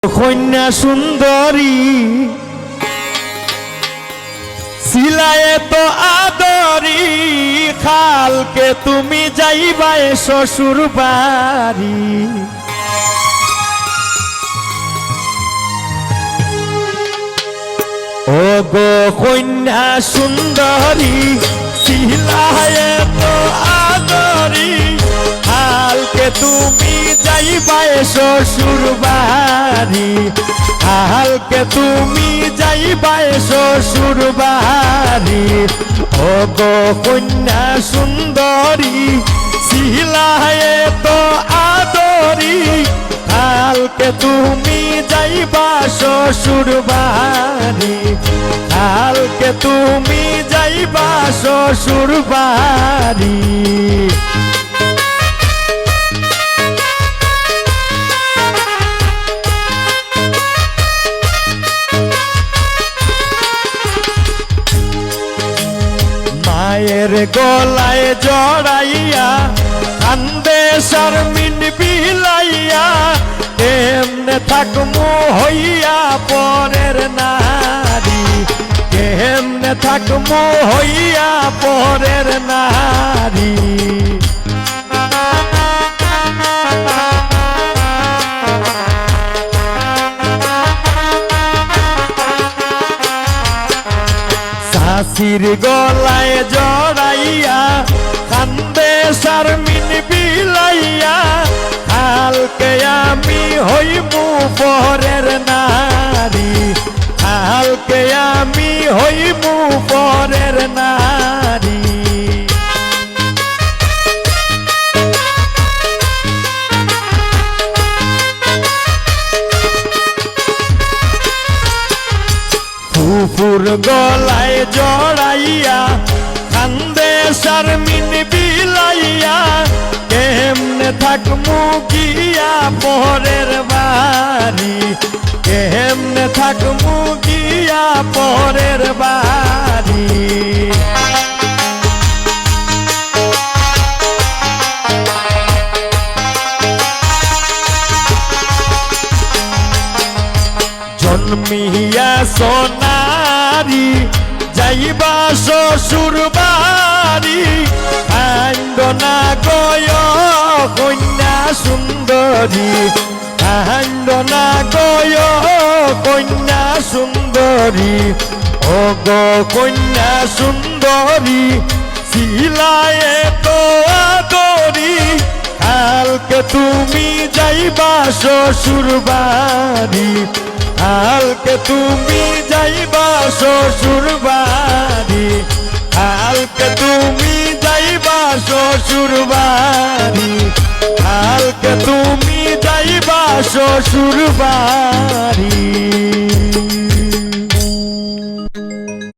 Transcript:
কন্যা সুন্দরী সিলায়ে তো আদরি খালকে তুমি যাইবা শ্বশুর বাড়ি। ও গো কন্যা সুন্দরী সিলায়ে তো আদরি খালকে তুমি যাইবা শ্বশুর বাড়ি। কালকে তুমি যাইবা শ্বশুর বাড়ি। ও গো কন্যা সুন্দরী সিলায়ে তো আদরি কালকে তুমি যাইবা শ্বশুর বাড়ি। কালকে তুমি যাইবা শ্বশুর বাড়ি। মায়ের গলায় জড়াইয়া কান্দে শারমিন বিলাইয়া কেমনে থাকমু হইয়া পরের নারী। কেমনে থাকমু হইয়া পরের নারী। শাশির গলায় জড়াইয়া কান্দে শারমিন বিলাইয়া কালকে আমি হইমু পরের নারী। কালকে আমি হইমু পরের নারী। ফুফুর গলায় জড়াইয়া কান্দে শারমিন বিলাইয়া কেমনে থাকমু গিয়া পরের বাড়ি। কেমনে থাকমু গিয়া পরের বাড়ি। জন্মিয়া সোনারি যাইবা শ্বশুর বাড়ি। কান্দনা গয় কন্যা সুন্দরী। কান্দনা গয় কন্যা সুন্দরী। ও গো কন্যা সুন্দরী সিলায়ে তো আদরি কালকে তুমি যাইবা শ্বশুর বাড়ি। কালকে তুমি যাইবা শ্বশুর বাড়ি। কালকে তুমি যাইবা শ্বশুর বাড়ি। কালকে তুমি যাইবা শ্বশুর বাড়ি।